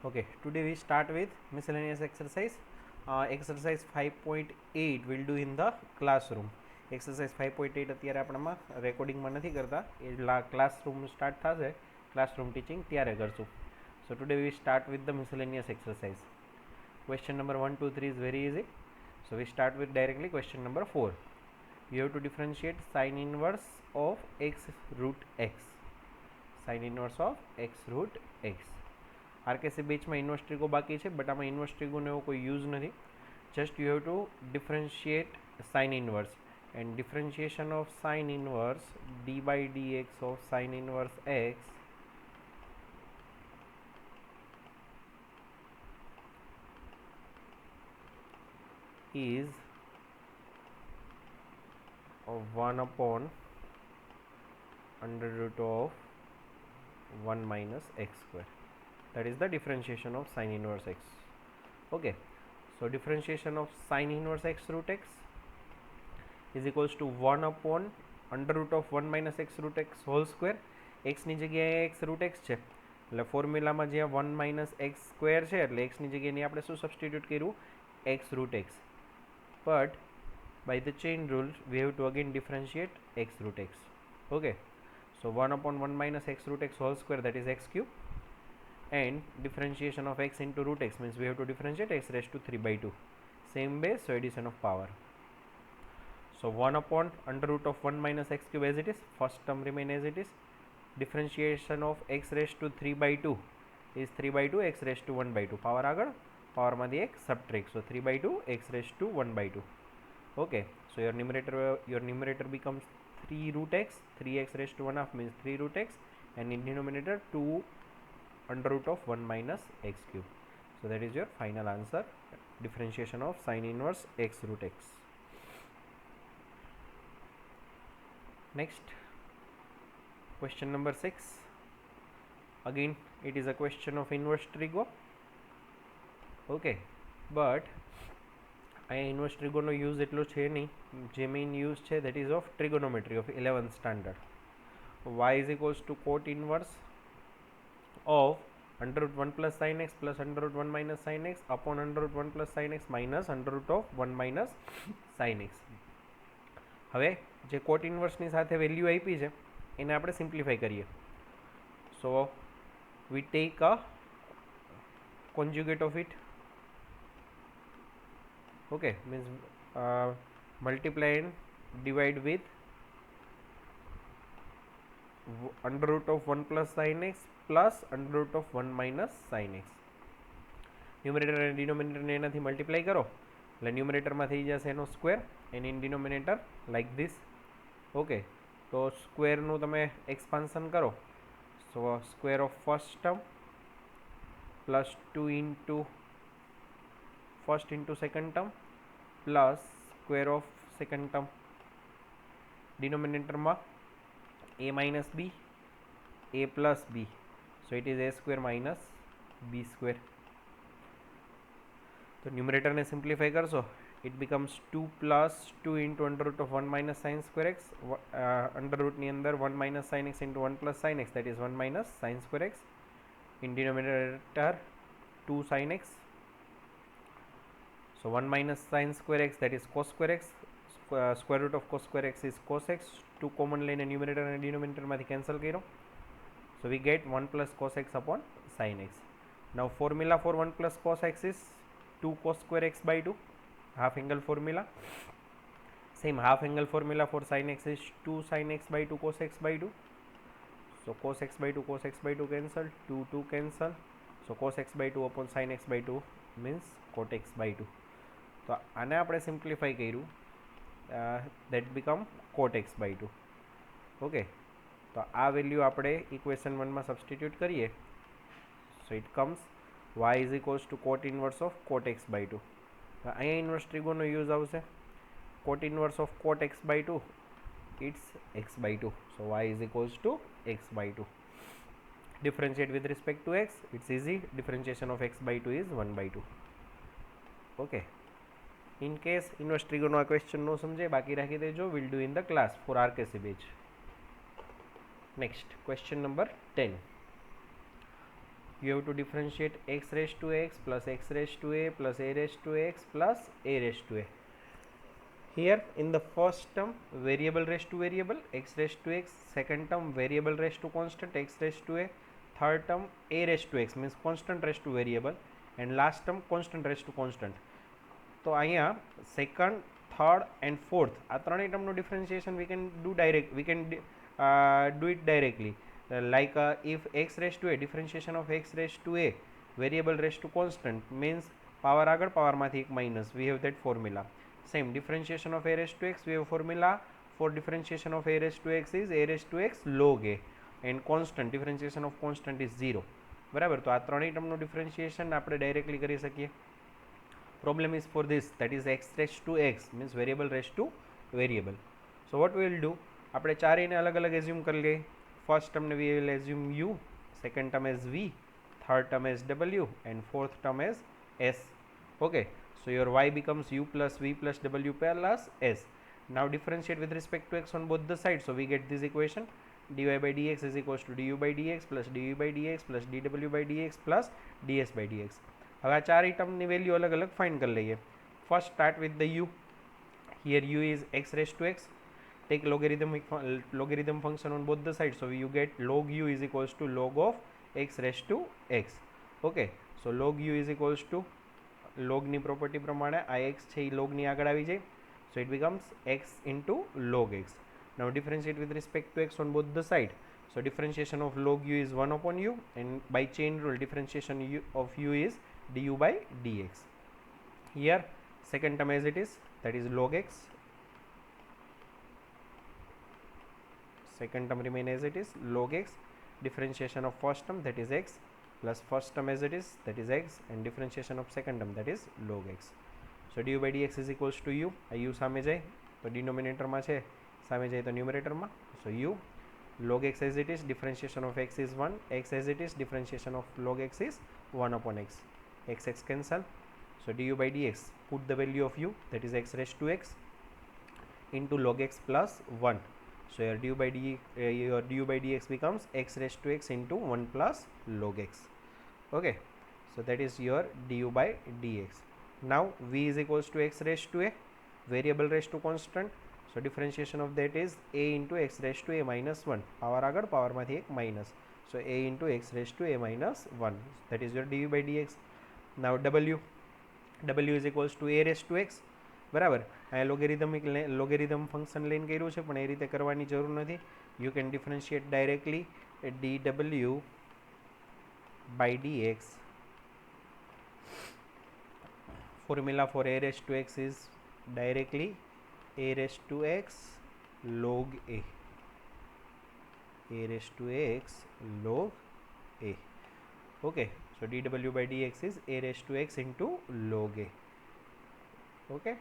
Okay, today we start with miscellaneous exercise. Exercise 5.8 we'll do in the classroom. Exercise 5.8 અત્યારે આપણામાં રેકોર્ડિંગમાં નથી કરતા, એટલે ક્લાસરૂમ સ્ટાર્ટ થશે, ક્લાસરૂમ ટીચિંગ ત્યારે કરશું. So today we start with the miscellaneous exercise. Question number 1, 2, 3 is very easy. So we start with directly question number 4. You have to differentiate sine inverse of x root x. Sine inverse of x root x. RKC બેચમાં inverse trigo બાકી છે, but આમાં inverse ટ્રીગોનો એવો કોઈ use નથી. Just you have to differentiate sine inverse, and differentiation of sine inverse d by d x of sine inverse x is 1 upon under root of 1 minus x square. That is the differentiation of sine inverse x. Okay, so differentiation of sine inverse x root x is equals to 1 upon under root of 1 minus x root x whole square. x ની જગ્યાએ x root x છે, એટલે ફોર્મ્યુલામાં જ્યાં 1 minus x square છે, એટલે x ની જગ્યાએ આપણે શું સબસ્ટિટ્યુટ કર્યું? x root x. But by the chain rule we have to again differentiate x root x. Okay, so 1 upon 1 minus x root x whole square, that is x cube, and differentiation of x into root x means we have to differentiate x raised to 3 by 2. Same base, so addition of power. So 1 upon under root of 1 minus x cube as it is, first term remain as it is. Differentiation of x raised to 3 by 2 is 3 by 2 x raised to 1 by 2. Power આગળ, power માંથી એક subtract, so 3 by 2 x raised to 1 by 2. Okay, so your numerator becomes 3 root x, 3x raised to 1 half means 3 root x, and in denominator 2 under root of 1 minus x cube. So that is your final answer, differentiation of sine inverse x root x. Next, question number 6. Again it is a question of inverse trigo. Okay, but અહીંયા inverse ટ્રીગોનો use એટલો છે નહીં. જે main use છે that is of trigonometry of 11th standard. y is equals to cot inverse of under root 1 plus sin x plus under root 1 minus sin x upon under root 1 plus sin x minus under root of 1 minus sin x. હવે જે કોટ ઇન્વર્સની સાથે value આપી છે એને આપણે simplify કરીએ. So we take a conjugate of it. Okay, means multiply and divide with under root of 1 plus sin x plus under root of 1 minus sin x. Numerator અને ડિનોમિનેટરને એનાથી મલ્ટીપ્લાય કરો એટલે ન્યુમરેટરમાં થઈ જશે એનો square, and in denominator like this. Okay, તો સ્ક્વેરનું તમે એક્સપાન્શન કરો, so square of first term plus 2 into first into second term plus square of second term. Denominator ma a minus b, a plus b, so it is a square minus b square. So numerator ne simplify karso, it becomes 2 plus 2 into under root of 1 minus sin square x, under root ni andar 1 minus sin x into 1 plus sin x, that is 1 minus sin square x. In denominator 2 sin x, so 1 minus sin square x, that is cos square x. Square root of cos square x is cos x. 2 common line and numerator and denominator માંથી cancel કર્યો, so we get 1 plus cos x upon sin x. Now formula for 1 plus cos x is 2 cos square x by 2, half angle formula. Same half angle formula for sin x is 2 sin x by 2 cos x by 2. So cos x by 2 cos x by 2 cancel, 2 cancel, so cos x by 2 upon sin x by 2 means cot x by 2. તો આને આપણે simplify કર્યું, that become cot x by 2. Okay, તો આ value આપણે equation 1માં substitute કરીએ, so it comes y is equals to cot inverse of cot x by 2. અહીંયા ઇન્વર્સ ટ્રીગોનો યુઝ આવશે. Cot inverse of cot x by 2 it's x by 2, so y is equals to x by 2. Differentiate with respect to x, it's easy. Differentiation of x by 2 is 1 by 2. Okay, in case inverse trigono a question no સમજે બાકી રાખી દેજો, we'll do in the class for RKC batch. Next, question number 10. you have to differentiate x raised to x plus x raised to a plus a raised to x plus a raised to a. Here in the first term variable raised to variable x raised to x, second term variable raised to constant x raised to a, third term a raised to x means constant raised to variable, and last term constant raised to constant. તો અહીંયા second, third and fourth આ ત્રણેય ટર્મનું differentiation we can do direct, we can do it directly. Like if x raise to a differentiation of x raise to a variable raise to constant means power આગળ પાવરમાંથી એક minus, we have that formula. Same differentiation of a raise to x we have formula for differentiation of a raise to x is a raise to x log a, and constant differentiation of constant is 0. બરાબર, તો આ ત્રણેય ટર્મનું differentiation આપણે directly કરી શકીએ. Problem is for this, that is x raised to x means variable raised to variable. So what we will do, આપણે ચારેયને અલગ અલગ એઝ્યુમ કરી લઈએ. ફર્સ્ટ ટર્મને we will assume u, second term as v, third term as w and fourth term as s. Okay, so your y becomes u plus v plus w plus s. Now differentiate with respect to x on both the sides, so we get this equation dy by dx is equals to du by dx plus dv by dx plus dw by dx plus ds by dx. હવે આ ચાર ટર્મની value અલગ અલગ find કરી લઈએ. First start with the u. Here u is x raise to x. Take logarithm function on both the sides, so you get log u is equals to log of x raised to x. Okay, so log u is equals to log ની property પ્રમાણે આ x છે એ log ની આગળ આવી જાય, so it becomes x into log x. Now differentiate with respect to x on both the side. So differentiation of log u is 1 upon u, and by chain rule differentiation of u is du by dx. Here second term as it is, that is log x. Second term remain as it is, log x. Differentiation of first term, that is x, plus first term as it is, that is x, and differentiation of second term, that is log x. So du by dx is equals to u. આ u સામે જાય તો ડિનોમિનેટરમાં છે, સામે જાય તો ન્યુમરેટરમાં. So u log x as it is, differentiation of x is 1, x as it is, differentiation of log x is 1 upon x. X cancel, so du by dx, put the value of u, that is x raised to x, into log x plus 1. So your du by dx becomes x raised to x into 1 plus log x. Okay, so that is your du by dx. Now v is equals to x raised to a, variable raised to constant, so differentiation of that is a into x raised to a minus 1, power આગળ પાવરમાંથી એક minus, so a into x raised to a minus 1, that is your du by dx. Now w is equals to a raised to x. બરાબર, આ logarithm function લઈને કર્યું છે, પણ એ રીતે કરવાની જરૂર નથી. You can differentiate directly dw by dx. Formula for a raised to x is directly a raised to x log a. A raised to x log a. Okay, so dw by dx is a raised to x into log a. Okay,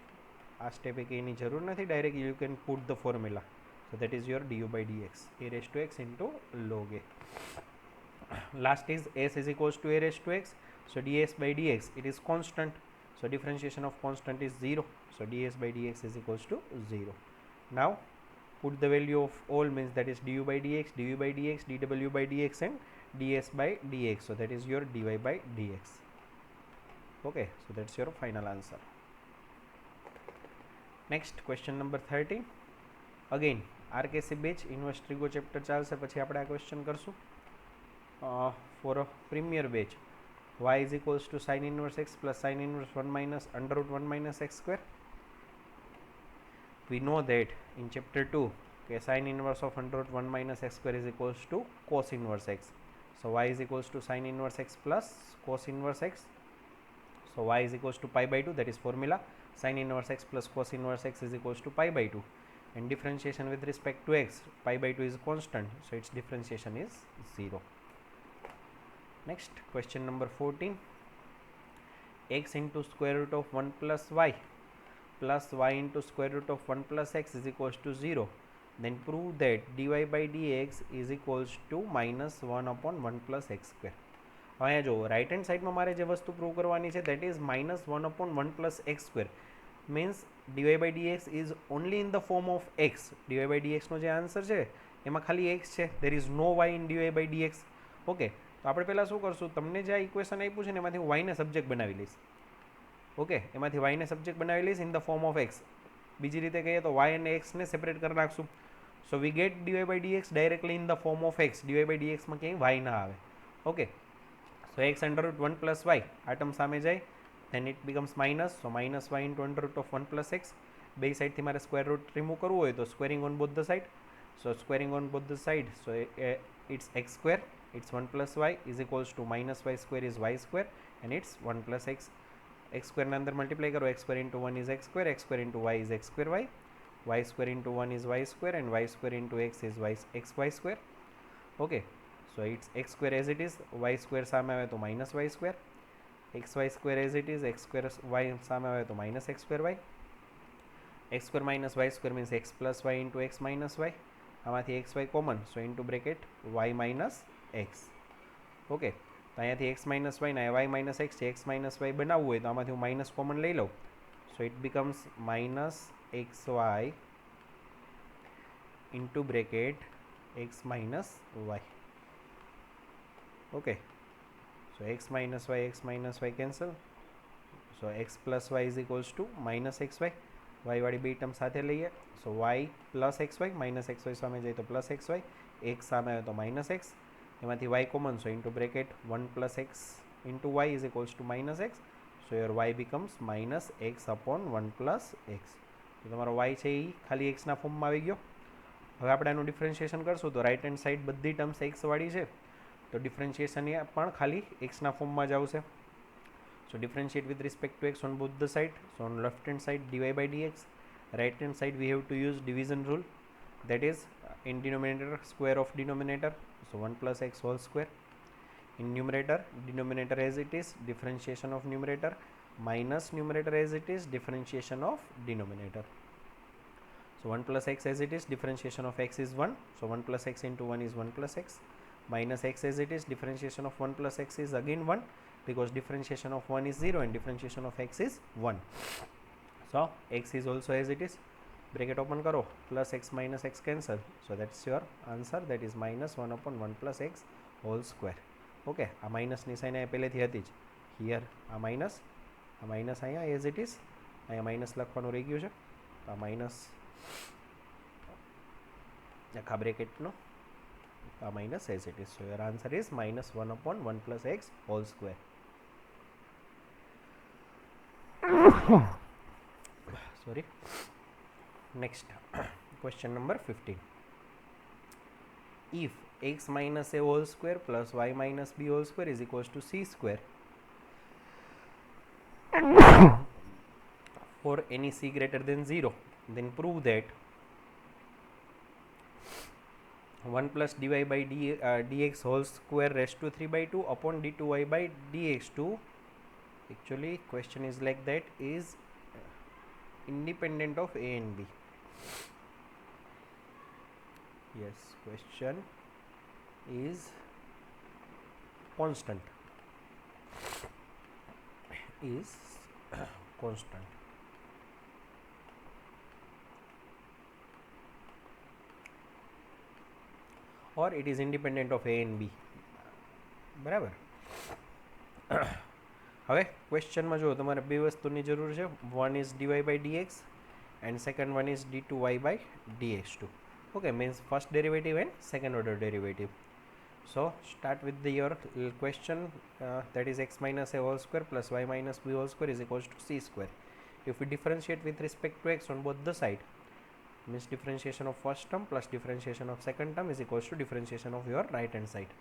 આ સ્ટેપે કંઈની જરૂર નથી, direct you can put the formula. So that is your du by dx, a raised to x into log a. Last is s is equals to a raised to x, so ds by dx, it is constant, so differentiation of constant is 0, so ds by dx is equals to 0. Now put the value of all, means that is du by dx, du by dx, dw by dx and ds by dx, so that is your dy by dx. Okay, so that's your final answer. Next question number 30. Again RKC batch inverse trigo chapter ચાલશે, પછી આપણે આ question કરશું. For a premier batch, y is equals to sin inverse x plus sin inverse 1 minus under root 1 minus x square. We know that in chapter 2 okay, sin inverse of under root 1 minus x square is equals to cos inverse x. So y is equals to sin inverse x plus cos inverse x. So y is equals to pi by 2, that is formula. Sin inverse x plus cos inverse x is equals to pi by 2, and differentiation with respect to x, pi by 2 is constant, so its differentiation is 0. Next question number 14. X into square root of 1 plus y into square root of 1 plus x is equals to 0. Then prove that dy by dx is equals to minus 1 upon 1 plus x square. અહીંયા જો right hand સાઇડમાં મારે જે વસ્તુ prove કરવાની છે that is minus 1 upon 1 plus x square, means dy by dx is only in the form of x. dy by dx નો જે answer છે એમાં ખાલી x છે, there is no y in dy by dx. Okay, તો આપણે પહેલાં શું કરશું, તમને જે આ ઇક્વેશન આપ્યું છે ને એમાંથી હું વાયને સબ્જેક્ટ બનાવી લઈશ. ઓકે, એમાંથી વાયને સબ્જેક્ટ બનાવી લઈશ in the form of x. બીજી રીતે કહીએ તો વાય અને એક્સને સેપરેટ કરી નાખશું. So we get dy by dx directly in the form of x. dy by dx માં ક્યાંય વાય ના આવે. Okay, so x under root 1 plus y આ ટર્મ સામે જાય, then it becomes minus, so minus y into under root of 1 plus x. બે સાઈડથી મારે સ્ક્વેર રૂટ રિમૂવ કરવું હોય તો squaring on both the side. So squaring on both the side, so it's x square, it's 1 plus y is equals to minus y square is y square and it's 1 plus x. x square ના અંદર multiply કરો, x square into 1 is x square into y is x square y square into 1 is y square and y square into x is xy square. Okay, so it's x square as it is, y square સામે આવે તો minus y square, xy square as it is, x square y સામે આવે તો minus x square y. x square minus y square means x plus y into x minus y. આમાંથી xy common, so into bracket y minus x. Okay, તો અહીંયાથી x minus y ને y minus x છે, x minus y બનાવવું હોય તો આમાંથી હું માઇનસ કોમન લઈ લઉં. So it becomes minus x y into bracket x minus y. Okay, so x minus y cancel. So x plus y is equals to minus xy. y વાળી બે term સાથે લઈએ, સો y plus xy, minus xy સામે જાય તો plus xy, x સામે આવે તો માઇનસ x, એમાંથી y common, so into bracket 1 plus x into y is equals two minus x. So your y becomes minus x upon 1 plus x. તો તમારો y છે એ ખાલી એક્સના ફોર્મમાં આવી ગયો. હવે આપણે આનું ડિફરન્શિએશન કરશું તો રાઇટ હેન્ડ સાઈડ બધી ટર્મ્સ એક્સ વાળી છે, તો ડિફરન્શિએશન એ પણ ખાલી એક્સના ફોર્મમાં જ આવશે. So differentiate with respect to x on both the side. So on left hand side dy by dx, right hand side we have to use division rule, that is in denominator square of denominator, so 1 plus x whole square. In numerator, denominator as it is, differentiation of numerator, minus numerator as it is, differentiation of denominator. So 1 plus x as it is, differentiation of x is 1, so 1 plus x into 1 is 1 plus x, minus x as it is, differentiation of 1 plus x is again 1, because differentiation of 1 is 0 and differentiation of x is 1. So x is also as it is, bracket open karo, plus x minus x cancel, so that's your answer, that is minus 1 upon 1 plus x whole square. Okay, આ માઇનસની sign અહીંયા પહેલેથી હતી જ, here આ minus અહીંયા as it is, અહીંયા minus લખવાનું રહી ગયું છે, તો આ માઇનસ આખા બ્રેકેટનો આ minus as it is. So your answer is minus 1 upon 1 plus x whole square. Sorry. Next, question number 15. If x minus a whole square plus y minus b whole square is equals to c square for any c greater than 0, then prove that 1 plus dy by dx whole square raised to 3 by 2 upon d2y by dx2, actually question is like that, is independent of a and b. Yes, question is constant, is constant. or it is independent of a and b. બરાબર. હવે ક્વેશ્ચનમાં જો તમારે બે વસ્તુની જરૂર છે, one is dy by dx and second one is d2y by dx2. Okay, means first derivative and second order derivative. So start with your question, that is x minus a whole square plus y minus b whole square is equals to c square. If we differentiate with respect to x on both the side, means differentiation of first term plus differentiation of second term is equals to differentiation of your right hand side.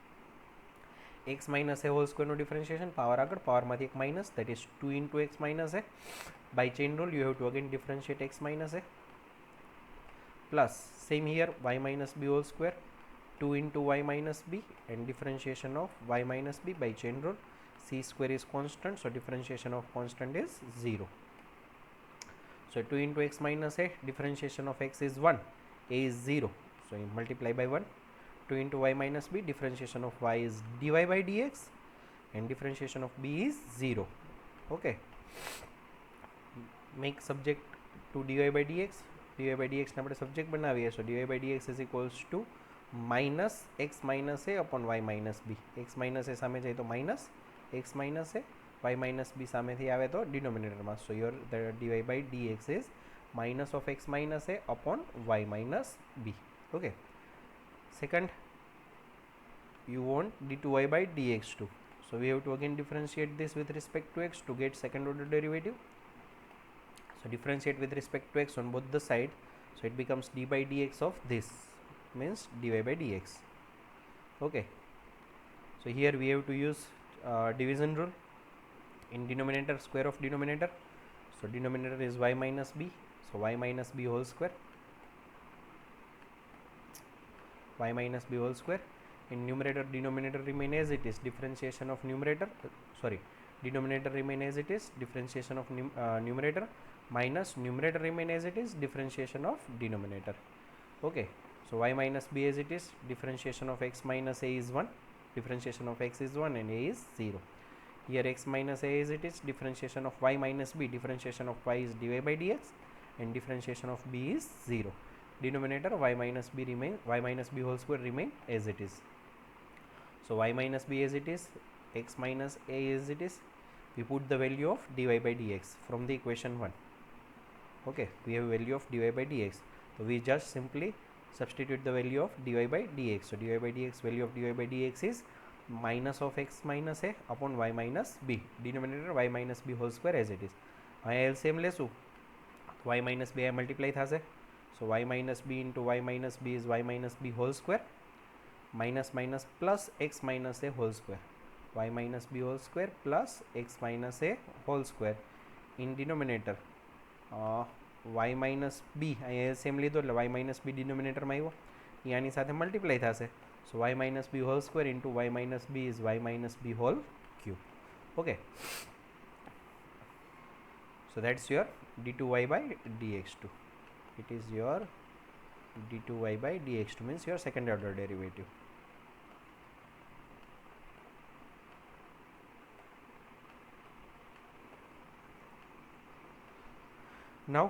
x minus a whole square no differentiation, power આગળ power માંથી એક minus, that is 2 into x minus a. By chain rule you have to again differentiate x minus a, plus same here y minus b whole square, 2 into y minus b, and differentiation of y minus b by chain rule. C square is constant, so differentiation of constant is 0. So 2 into x minus a, differentiation of x is 1, a is 0, so you multiply by 1. 2 into y minus b, differentiation of y is dy by dx and differentiation of b is 0. Okay, make subject to dy by dx. dy by dx ને આપણે subject બનાવીએ, so dy by dx is equals to minus x minus a upon y minus b. X minus a सामे जाए तो minus x minus a, y minus b सामे थी आवे तो डिनोमिनेटर में. So your dy by dx is minus of x minus a upon y minus b. Okay. Second, you want d2y by dx2. So we have to again differentiate this with respect to x to get second order derivative. So differentiate with respect to x on both the side. So it becomes d by dx of this, means dy by dx. Okay. So here we have to use division rule. In denominator, square of denominator. So denominator is y minus b. So y minus b whole square. Y minus b whole square. In numerator, denominator remain as it is. Differentiation of numerator. Denominator remain as it is. Differentiation of numerator minus numerator remain as it is. Differentiation of denominator. Okay. So y minus b as it is. Differentiation of x minus a is 1. Differentiation of x is 1 and a is 0. Here x minus a as it is. Differentiation of y minus b. Differentiation of y is dy by dx and differentiation of b is 0. Denominator y minus b remain, y minus b whole square remain as it is. So y minus b as it is, x minus a as it is. We put the value of dy by dx from the equation 1. Okay, we have value of dy by dx. So we just simply substitute the value of dy by dx. So dy by dx, value of dy by dx is minus of x minus a upon y minus b. Denominator y minus b whole square as it is. અહીંયા LCM લેશું, y minus b multiply થશે. So y minus b into y minus b is y minus b whole square minus minus plus x minus a whole square. Y minus b whole square plus x minus a whole square. In denominator y minus b અહીંયા same લીધો એટલે y minus b ડિનોમિનેટરમાં આવ્યો, એ આની સાથે multiply થશે. So y minus b whole square into y minus b is y minus b whole cube. Okay. So that's your d2y by dx2. It is your d2y by dx2, means your second order derivative. Now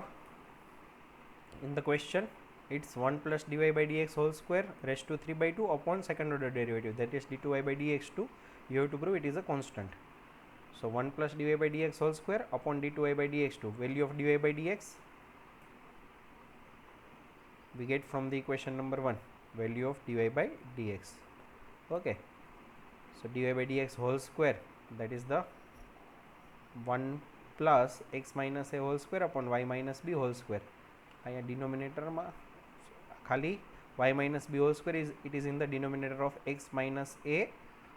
in the question it's 1 plus dy by dx whole square raised to 3 by 2 upon second order derivative, that is d2y by dx2. You have to prove it is a constant. So 1 plus dy by dx whole square upon d2y by dx2. Value of dy by dx we get from the equation number 1, value of dy by dx. Okay. So dy by dx whole square, that is the 1 plus x minus a whole square upon y minus b whole square. અહીંયા denominator ખાલી y minus b whole square is, it is in the denominator of x minus a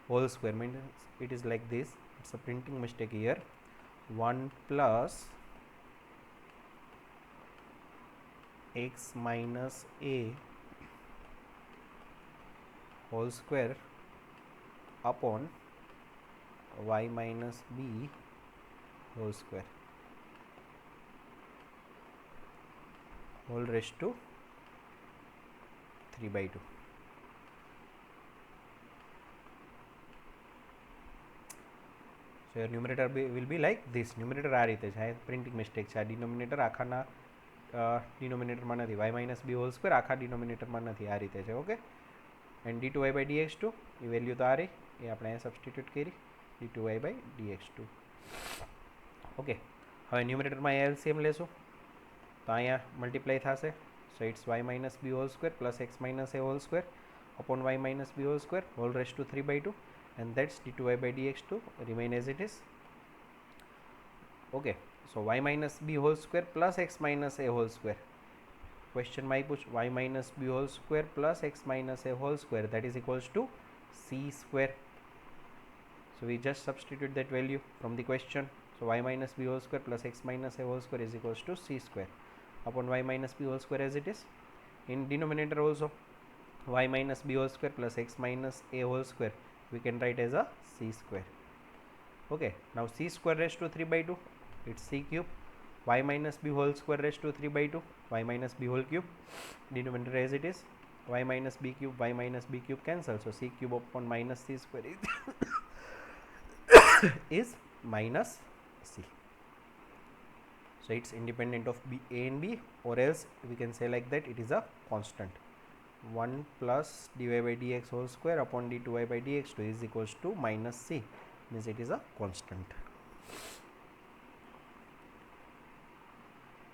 whole square, means it is like this. It's a printing mistake here. 1 plus x minus a whole square upon y minus b whole square whole raised to 3 by 2. So your numerator will be like this. Numerator આ રીતે છે, printing mistake છે. આ denominator આખાના denominatorમાં નથી. y minus b whole square આખા denominatorમાં નથી, આ રીતે છે. Okay. and d2y by dx2 A value તો આ રહી, એ આપણે અહીંયા સબસ્ટિટ્યુટ કરી, d2y by dx2. ઓકે. હવે ન્યુમરેટરમાં LCM લેશું તો અહીંયા મલ્ટીપ્લાય થશે. So it's y minus b whole square plus x minus a whole square upon y minus b whole square whole raised to 3 by 2, and that's d2y by dx2 remain as it is. Okay. So y minus b whole square plus x minus a whole square. Question my push y minus b whole square plus x minus a whole square, that is equals to c square. So we just substitute that value from the question. So y minus b whole square plus x minus a whole square is equals to c square upon y minus b whole square as it is. In denominator also y minus b whole square plus x minus a whole square we can write as a c square. Okay. Now c square raised to 3 by 2, it's c cube. Y minus b whole square raised to 3 by 2, y minus b whole cube. Denominator as it is, y minus b cube, y minus b cube cancel. So c cube upon minus c square is minus c. So it's independent of a and b, or else we can say like that it is a constant. 1 plus dy by dx whole square upon d2y by dx2 is equals to minus c, means it is a constant.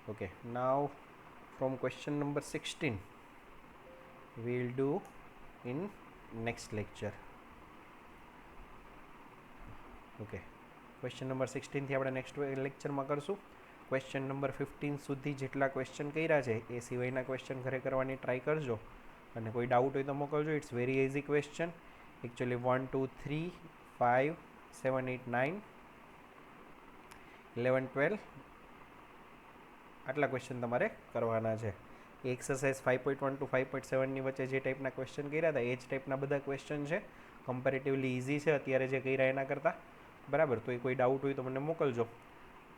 Okay, now from question number 16 we will do in next lecture. Okay, question number 16થી આપણે next લેક્ચરમાં કરશું. Question number 15 સુધી જેટલા question કર્યા છે એ સિવાયના question ઘરે કરવાની ટ્રાય કરજો, અને કોઈ ડાઉટ હોય તો મોકલજો. It's very easy question actually. 1 2 3 5 7 8 9 11 12 આટલા ક્વેશ્ચન તમારે કરવાના છે. એક્સરસાઇઝ 5.1 to 5.7ની વચ્ચે જે ટાઈપના ક્વેશ્ચન કર્યા હતા એ જ ટાઈપના બધા ક્વેશ્ચન છે. કમ્પેરેટિવલી ઇઝી છે અત્યારે જે કર્યા એના કરતાં, બરાબર. તો એ કોઈ ડાઉટ હોય તો મને મોકલજો.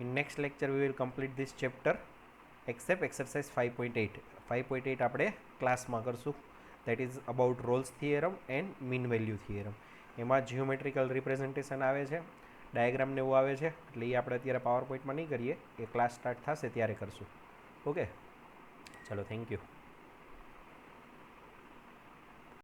In next lecture we will complete this chapter accept exercise 5.8. 5.8 આપણે ક્લાસમાં કરશું. That is about Rolls theorem and mean value theorem. એમાં જિયોમેટ્રિકલ રિપ્રેઝન્ટેશન આવે છે, ડાયાગ્રામ ને એવું આવે છે, એટલે એ આપણે અત્યારે પાવર પોઈન્ટમાં નહીં કરીએ, એ ક્લાસ સ્ટાર્ટ થશે ત્યારે કરશું. ઓકે, ચલો, થેન્ક યુ.